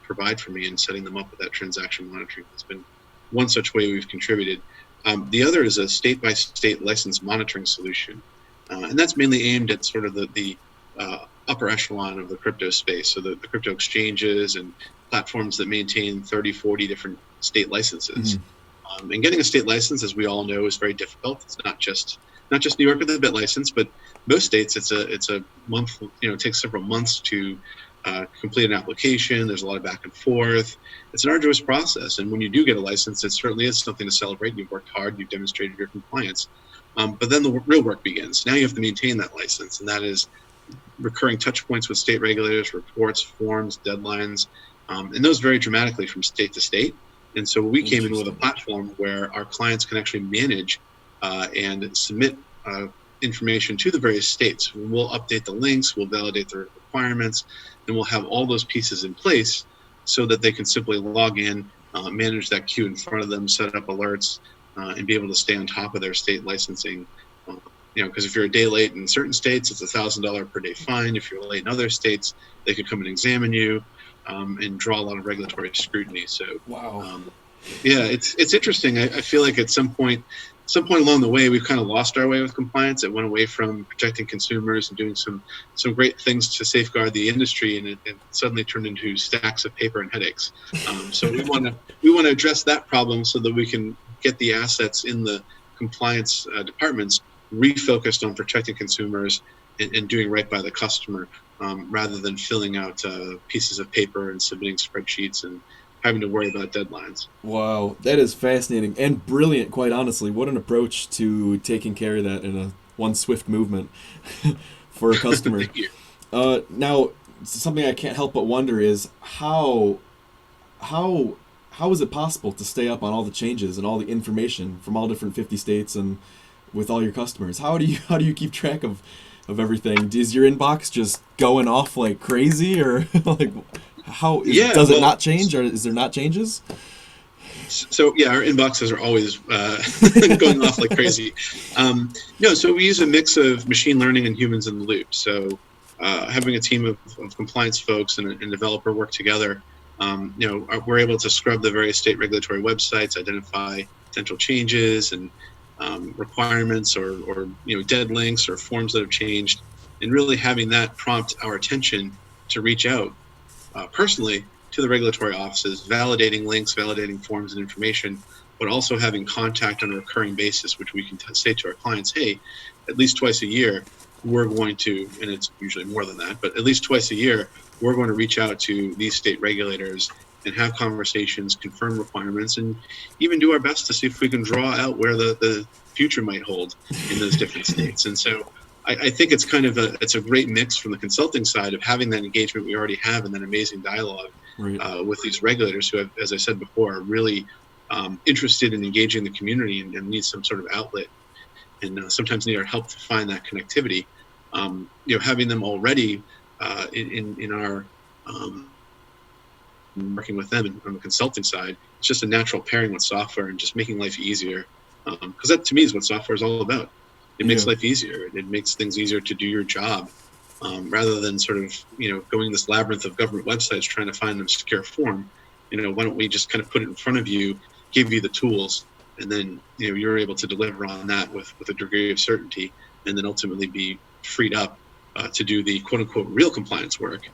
provide for me? And setting them up with that transaction monitoring has been one such way we've contributed. The other is a state-by-state license monitoring solution. And that's mainly aimed at sort of the upper echelon of the crypto space. So the crypto exchanges and platforms that maintain 30, 40 different state licenses. Mm-hmm. And getting a state license, as we all know, is very difficult. It's not just New York with a bit license, but most states it's a month. It takes several months to complete an application. There's a lot of back and forth. It's an arduous process, and when you do get a license, it certainly is something to celebrate. You've worked hard. You've demonstrated your compliance. But then the real work begins. Now you have to maintain that license, and that is recurring touch points with state regulators, reports, forms, deadlines, and those vary dramatically from state to state. And so we came in with a platform where our clients can actually manage and submit information to the various states. We'll update the links, we'll validate the requirements, and we'll have all those pieces in place so that they can simply log in, manage that queue in front of them, set up alerts, and be able to stay on top of their state licensing. Because if you're a day late in certain states, it's $1,000 per day fine. If you're late in other states, they could come and examine you and draw a lot of regulatory scrutiny. So, wow. It's interesting. I feel like at some point along the way, we've kind of lost our way with compliance. It went away from protecting consumers and doing some great things to safeguard the industry, and it suddenly turned into stacks of paper and headaches. So we want to address that problem so that we can get the assets in the compliance departments refocused on protecting consumers and doing right by the customer, rather than filling out pieces of paper and submitting spreadsheets and having to worry about deadlines. Wow, that is fascinating and brilliant, quite honestly. What an approach to taking care of that in a one swift movement for a customer. Thank you. Now, something I can't help but wonder is how is it possible to stay up on all the changes and all the information from all different 50 states and with all your customers? How do you keep track of everything? Is your inbox just going off like crazy, or like does it not change, or is there not changes? So our inboxes are always going off like crazy. So we use a mix of machine learning and humans in the loop. So having a team of compliance folks and a developer work together, we're able to scrub the various state regulatory websites, identify potential changes, and requirements or dead links or forms that have changed, and really having that prompt our attention to reach out personally to the regulatory offices, validating links, validating forms and information, but also having contact on a recurring basis, which we can say to our clients, hey, at least twice a year, we're going to, and it's usually more than that, but at least twice a year, we're going to reach out to these state regulators and have conversations, confirm requirements, and even do our best to see if we can draw out where the future might hold in those different states. And so I think it's kind of it's a great mix from the consulting side of having that engagement we already have and that amazing dialogue with these regulators who have, as I said before, are really interested in engaging the community and need some sort of outlet, and sometimes need our help to find that connectivity. Having them already in our working with them on the consulting side, it's just a natural pairing with software and just making life easier. Because that to me is what software is all about. It makes life easier. It makes things easier to do your job, rather than sort of going this labyrinth of government websites trying to find an obscure form. Why don't we just kind of put it in front of you, give you the tools, and then you're able to deliver on that with a degree of certainty, and then ultimately be freed up to do the quote unquote real compliance work,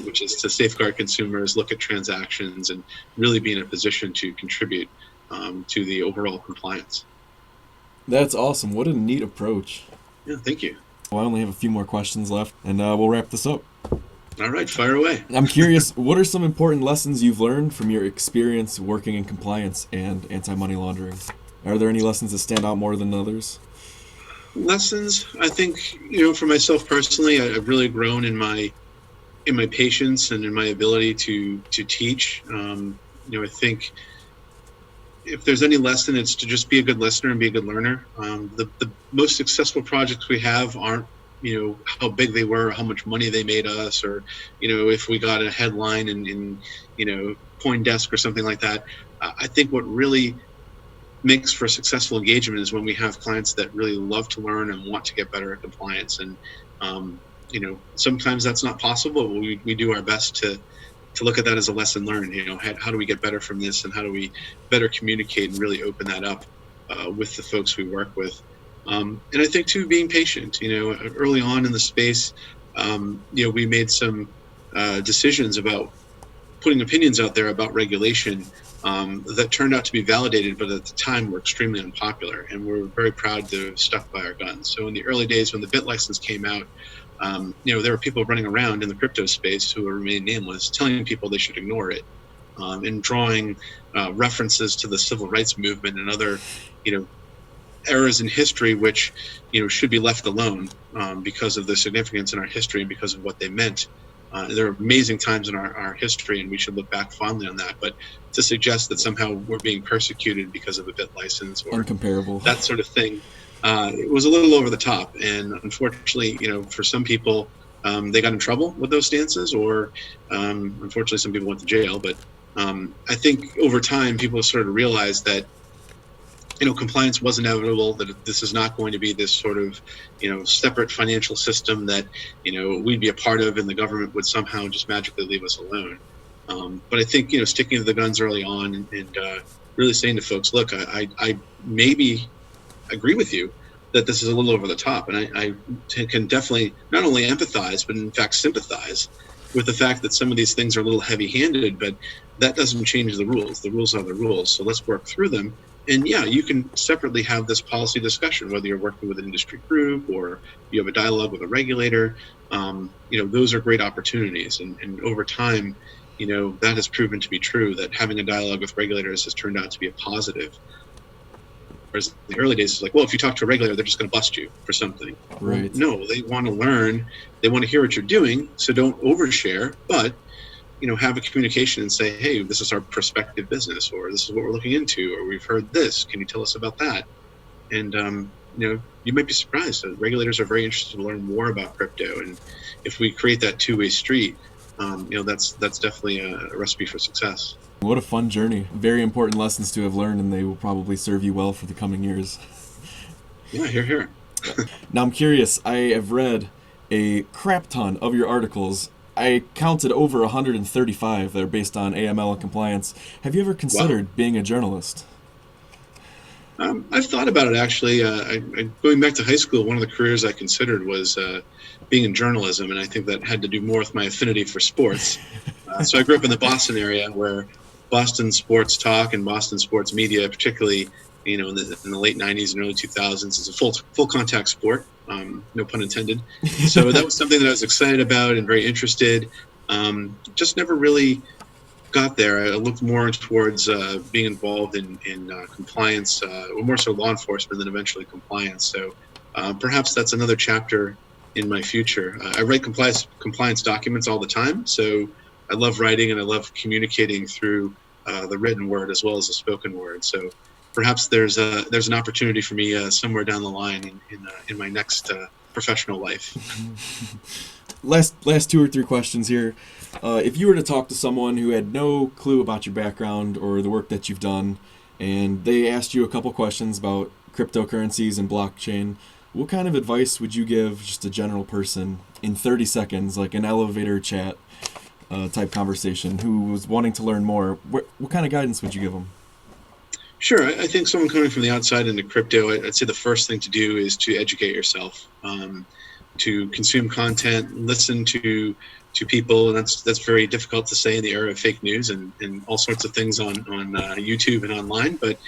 which is to safeguard consumers, look at transactions, and really be in a position to contribute to the overall compliance. That's awesome. What a neat approach. Yeah, thank you. Well, I only have a few more questions left, and we'll wrap this up. All right, fire away. I'm curious, what are some important lessons you've learned from your experience working in compliance and anti-money laundering? Are there any lessons that stand out more than others? Lessons, I think, for myself personally, I've really grown in my patience and in my ability to teach. I think if there's any lesson, it's to just be a good listener and be a good learner. The most successful projects we have aren't, how big they were, or how much money they made us, or, if we got a headline in CoinDesk or something like that. I think what really makes for successful engagement is when we have clients that really love to learn and want to get better at compliance. And, sometimes that's not possible, but we do our best to look at that as a lesson learned. How do we get better from this, and how do we better communicate and really open that up with the folks we work with. And I think too, being patient. Early on in the space, we made some decisions about putting opinions out there about regulation that turned out to be validated, but at the time were extremely unpopular, and we're very proud to have stuck by our guns. So in the early days when the BitLicense came out, there were people running around in the crypto space who will remain nameless, telling people they should ignore it, and drawing references to the civil rights movement and other, eras in history which, should be left alone because of the significance in our history and because of what they meant. There are amazing times in our history, and we should look back fondly on that. But to suggest that somehow we're being persecuted because of a BitLicense or uncomparable, that sort of thing, it was a little over the top. And unfortunately, for some people, they got in trouble with those stances, or unfortunately, some people went to jail. But I think over time, people sort of realized that compliance was inevitable, that this is not going to be this sort of, separate financial system that, we'd be a part of and the government would somehow just magically leave us alone. But I think, sticking to the guns early on and really saying to folks, look, I maybe agree with you that this is a little over the top. And I can definitely not only empathize, but in fact sympathize with the fact that some of these things are a little heavy-handed, but that doesn't change the rules. The rules are the rules. So let's work through them. And yeah, you can separately have this policy discussion, whether you're working with an industry group or you have a dialogue with a regulator. Those are great opportunities. And over time, that has proven to be true, that having a dialogue with regulators has turned out to be a positive. Whereas in the early days, it's like, well, if you talk to a regulator, they're just going to bust you for something. Right. No, they want to learn. They want to hear what you're doing. So don't overshare, but have a communication and say, hey, this is our prospective business, or this is what we're looking into, or we've heard this. Can you tell us about that? And, you might be surprised that regulators are very interested to learn more about crypto. And if we create that two-way street, that's definitely a recipe for success. What a fun journey. Very important lessons to have learned, and they will probably serve you well for the coming years. Yeah, hear. Now I'm curious, I have read a crap ton of your articles. I counted over 135 that are based on AML and compliance. Have you ever considered being a journalist? I've thought about it actually. Going back to high school, one of the careers I considered was being in journalism, and I think that had to do more with my affinity for sports. So I grew up in the Boston area, where Boston sports talk and Boston sports media, particularly in the late '90s and early 2000s, is a full contact sport. No pun intended. So that was something that I was excited about and very interested. Just never really got there. I looked more towards being involved in compliance, or more so law enforcement than eventually compliance. So perhaps that's another chapter in my future. I write compliance documents all the time. So I love writing and I love communicating through the written word as well as the spoken word. So perhaps there's an opportunity for me somewhere down the line in my next professional life. Last 2 or 3 questions here. If you were to talk to someone who had no clue about your background or the work that you've done, and they asked you a couple questions about cryptocurrencies and blockchain, what kind of advice would you give just a general person in 30 seconds, like an elevator chat type conversation, who was wanting to learn more? What kind of guidance would you give them? Sure. I think someone coming from the outside into crypto, I'd say the first thing to do is to educate yourself, to consume content, listen to people, and that's very difficult to say in the era of fake news and all sorts of things on YouTube and online. But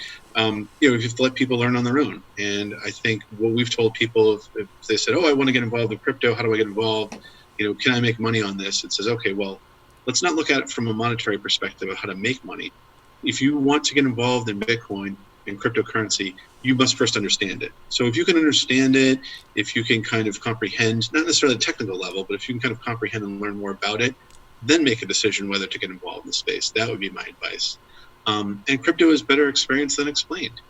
you have to let people learn on their own. And I think what we've told people, if they said, "Oh, I want to get involved in crypto. How do I get involved? Can I make money on this?" It says, "Okay, well, let's not look at it from a monetary perspective of how to make money. If you want to get involved in Bitcoin and cryptocurrency, you must first understand it. So if you can understand it, if you can kind of comprehend, not necessarily the technical level, but if you can kind of comprehend and learn more about it, then make a decision whether to get involved in the space." That would be my advice. And crypto is better experienced than explained.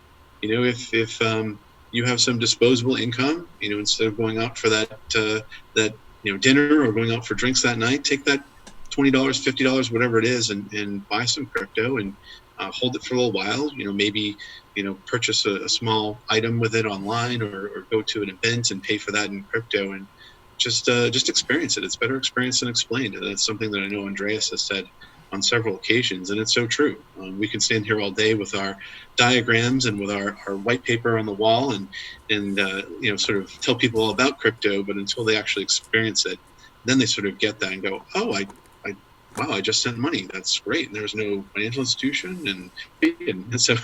If you have some disposable income, instead of going out for that dinner or going out for drinks that night, take that $20, $50, whatever it is, and buy some crypto and hold it for a little while. Maybe purchase a small item with it online, or go to an event and pay for that in crypto, and just experience it. It's better experienced than explained. And that's something that I know Andreas has said on several occasions, and it's so true. We can stand here all day with our diagrams and with our white paper on the wall and sort of tell people all about crypto, but until they actually experience it, then they sort of get that and go, "Oh, wow, I just sent money. That's great. And there's no financial institution." And so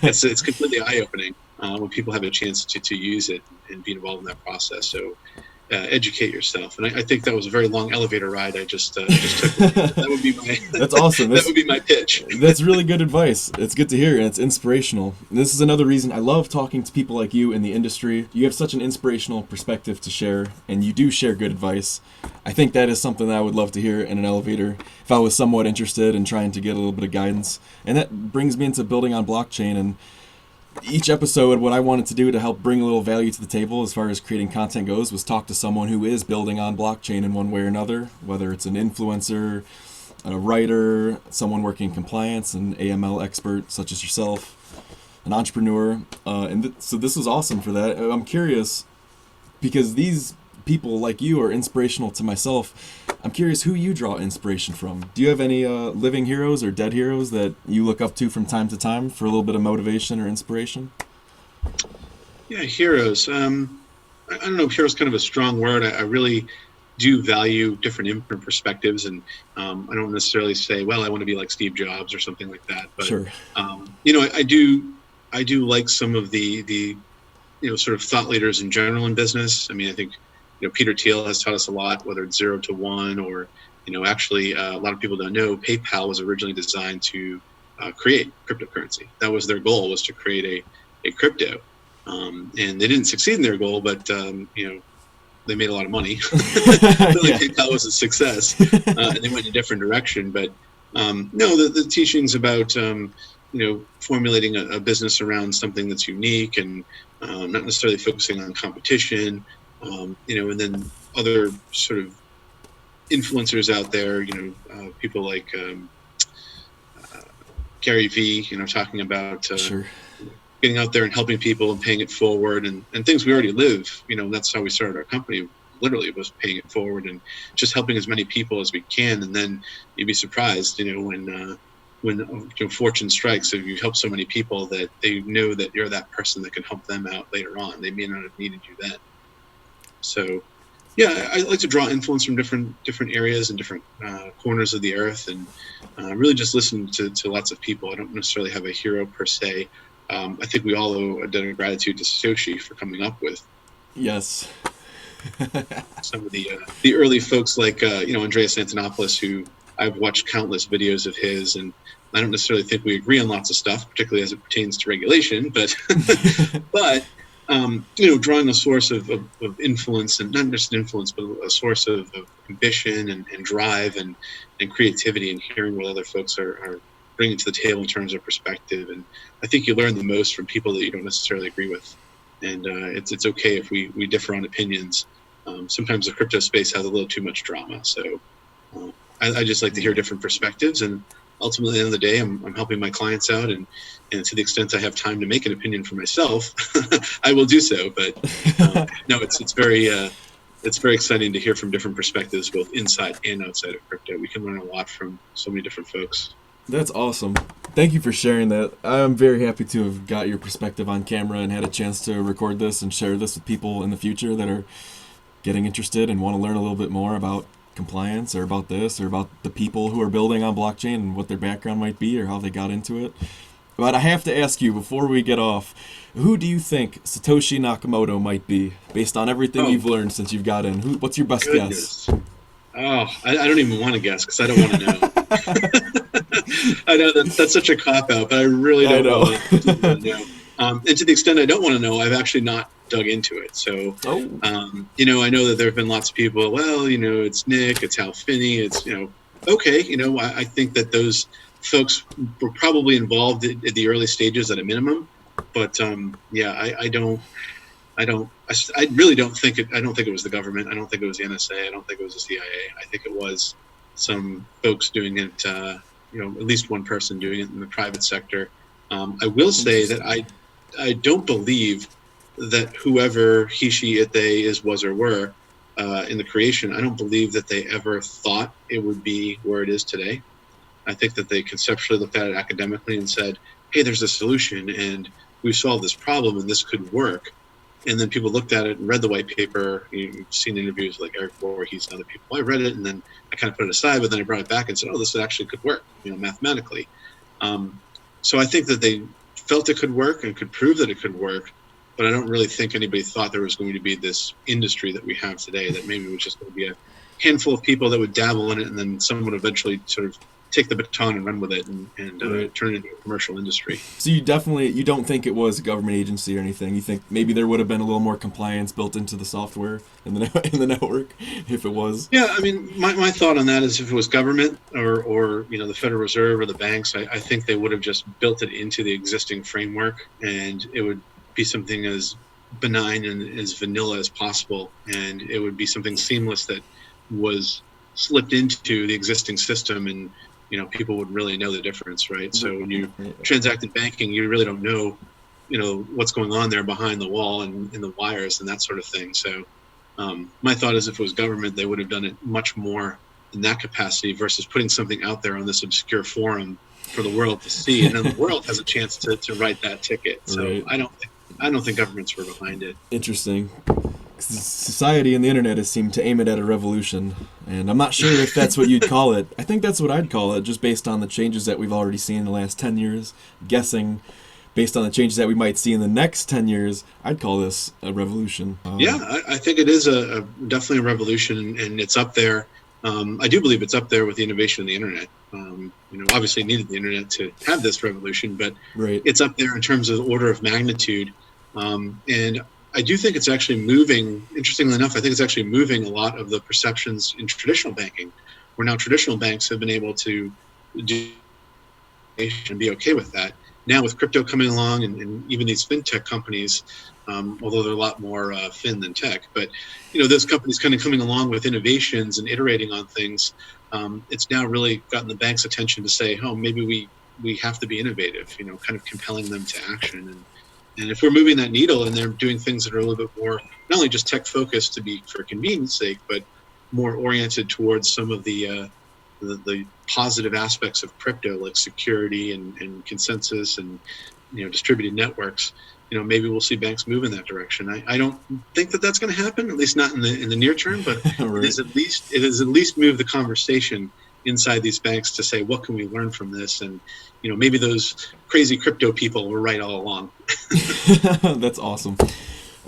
it's completely eye-opening when people have a chance to use it and be involved in that process. So educate yourself. And I think that was a very long elevator ride I just took. That would be my That's awesome. That would be my pitch. That's really good advice. It's good to hear, and it's inspirational. And this is another reason I love talking to people like you in the industry. You have such an inspirational perspective to share, and you do share good advice. I think that is something that I would love to hear in an elevator if I was somewhat interested in trying to get a little bit of guidance. And that brings me into building on blockchain. And each episode, what I wanted to do to help bring a little value to the table as far as creating content goes was talk to someone who is building on blockchain in one way or another, whether it's an influencer, a writer, someone working in compliance, an AML expert such as yourself, an entrepreneur. So this was awesome for that. I'm curious, because these people like you are inspirational to myself. I'm curious who you draw inspiration from. Do you have any living heroes or dead heroes that you look up to from time to time for a little bit of motivation or inspiration? Yeah, heroes. I don't know if hero is kind of a strong word. I really do value different perspectives, and I don't necessarily say, well, I want to be like Steve Jobs or something like that. But sure. I do like some of the sort of thought leaders in general in business. I mean, I think Peter Thiel has taught us a lot, whether it's 0 to 1 or actually a lot of people don't know PayPal was originally designed to create cryptocurrency. That was their goal, was to create a crypto, and they didn't succeed in their goal, but they made a lot of money. Really, yeah. PayPal was a success, and they went in a different direction. But no, the teachings about formulating a business around something that's unique and not necessarily focusing on competition, and then other sort of influencers out there, people like Gary Vee, talking about sure. getting out there and helping people and paying it forward and things we already live. That's how we started our company. Literally, was paying it forward and just helping as many people as we can. And then you'd be surprised, when fortune strikes, if you help so many people that they know that you're that person that can help them out later on. They may not have needed you then. So, yeah, I like to draw influence from different areas and different corners of the earth, and really just listen to lots of people. I don't necessarily have a hero per se. I think we all owe a debt of gratitude to Satoshi for coming up with Yes. some of the early folks like Andreas Antonopoulos, who I've watched countless videos of his, and I don't necessarily think we agree on lots of stuff, particularly as it pertains to regulation, but drawing a source of influence, and not just influence, but a source of ambition and drive and creativity, and hearing what other folks are bringing to the table in terms of perspective. And I think you learn the most from people that you don't necessarily agree with. And it's okay if we differ on opinions. Sometimes the crypto space has a little too much drama. So I just like to hear different perspectives. And ultimately, at the end of the day, I'm helping my clients out. And to the extent I have time to make an opinion for myself, I will do so. But no, it's very exciting to hear from different perspectives, both inside and outside of crypto. We can learn a lot from so many different folks. That's awesome. Thank you for sharing that. I'm very happy to have got your perspective on camera and had a chance to record this and share this with people in the future that are getting interested and want to learn a little bit more about compliance, or about this, or about the people who are building on blockchain and what their background might be or how they got into it. But I have to ask you, before we get off, who do you think Satoshi Nakamoto might be, based on everything you've learned since you've got in? What's your best guess? Oh, I don't even want to guess, because I don't want to know. I know that's such a cop-out, but I really don't want to know. And to the extent I don't want to know, I've actually not dug into it. So, I know that there have been lots of people, well, it's Nick, it's Hal Finney, it's, okay, I think that those folks were probably involved at the early stages at a minimum. But, I really don't think it was the government. I don't think it was the NSA. I don't think it was the CIA. I think it was some folks doing it, at least one person doing it in the private sector. I will say that I don't believe that whoever he, she, it, they is, was, or were in the creation, I don't believe that they ever thought it would be where it is today. I think that they conceptually looked at it academically and said, hey, there's a solution, and we've solved this problem, and this could work. And then people looked at it and read the white paper. You've seen interviews like Eric Voorhees and other people. I read it, and then I kind of put it aside, but then I brought it back and said, oh, this actually could work, mathematically. So I think that they felt it could work and could prove that it could work, but I don't really think anybody thought there was going to be this industry that we have today, that maybe it was just going to be a handful of people that would dabble in it, and then someone would eventually sort of take the baton and run with it and turn it into a commercial industry. So you don't think it was a government agency or anything? You think maybe there would have been a little more compliance built into the software in the network if it was? Yeah, I mean, my thought on that is, if it was government or the Federal Reserve or the banks, I think they would have just built it into the existing framework, and it would be something as benign and as vanilla as possible, and it would be something seamless that was slipped into the existing system, and people would really know the difference, right? So when you transact in banking, you really don't know, what's going on there behind the wall and in the wires and that sort of thing. So my thought is, if it was government, they would have done it much more in that capacity versus putting something out there on this obscure forum for the world to see, and then the world has a chance to write that ticket. So I don't think governments were behind it. Interesting. Society and the internet has seemed to aim it at a revolution, and I'm not sure if that's what you'd call it. I think that's what I'd call it, just based on the changes that we've already seen in the last 10 years. Guessing, based on the changes that we might see in the next 10 years, I'd call this a revolution. I think it is definitely a revolution, and it's up there. I do believe it's up there with the innovation of the internet. Obviously needed the internet to have this revolution, but it's up there in terms of order of magnitude. And I do think it's actually moving, interestingly enough, I think it's actually moving a lot of the perceptions in traditional banking, where now traditional banks have been able to do and be okay with that. Now with crypto coming along, and even these fintech companies, although they're a lot more fin than tech, but those companies kind of coming along with innovations and iterating on things, it's now really gotten the bank's attention to say, oh, maybe we have to be innovative, kind of compelling them to action. And if we're moving that needle and they're doing things that are a little bit more, not only just tech focused to be for convenience sake, but more oriented towards some of the the positive aspects of crypto, like security and consensus and distributed networks, maybe we'll see banks move in that direction. I don't think that that's going to happen, at least not in the near term, but Right. it has at least moved the conversation inside these banks to say, what can we learn from this? And maybe those crazy crypto people were right all along. That's awesome.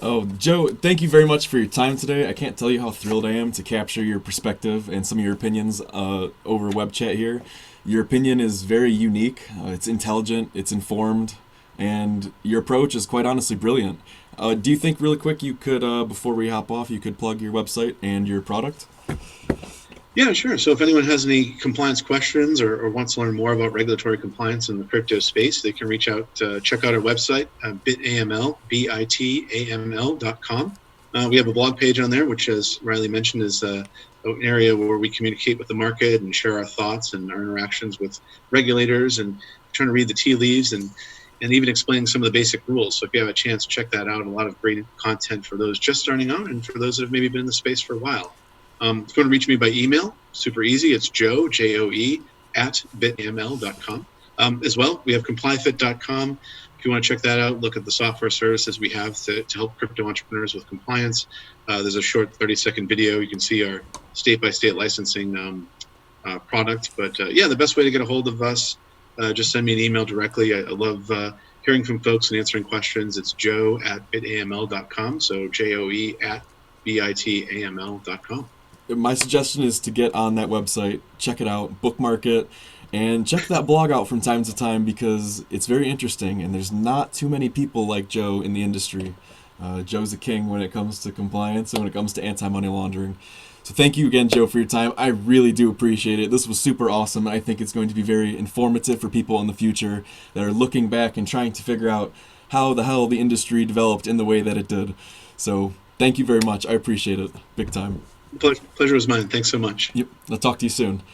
Oh, Joe, thank you very much for your time today. I can't tell you how thrilled I am to capture your perspective and some of your opinions over web chat here. Your opinion is very unique. It's intelligent, it's informed, and your approach is quite honestly brilliant. Do you think, really quick, you could, before we hop off, you could plug your website and your product? Yeah, sure. So if anyone has any compliance questions or wants to learn more about regulatory compliance in the crypto space, they can reach out, check out our website, BitAML, BITAML.com. We have a blog page on there, which, as Riley mentioned, is an area where we communicate with the market and share our thoughts and our interactions with regulators and trying to read the tea leaves and even explaining some of the basic rules. So if you have a chance, check that out. A lot of great content for those just starting out and for those that have maybe been in the space for a while. If you want to reach me by email, super easy. It's Joe, Joe, at bitaml.com. As well, we have complyfit.com. If you want to check that out, look at the software services we have to help crypto entrepreneurs with compliance. There's a short 30-second video. You can see our state-by-state licensing product. But yeah, the best way to get a hold of us, just send me an email directly. I love hearing from folks and answering questions. It's Joe at bitaml.com. So Joe at bitaml.com. My suggestion is to get on that website, check it out, bookmark it, and check that blog out from time to time because it's very interesting and there's not too many people like Joe in the industry. Joe's a king when it comes to compliance and when it comes to anti-money laundering. So thank you again, Joe, for your time. I really do appreciate it. This was super awesome. I think it's going to be very informative for people in the future that are looking back and trying to figure out how the hell the industry developed in the way that it did. So thank you very much. I appreciate it. Big time. Pleasure was mine. Thanks so much. Yep. I'll talk to you soon.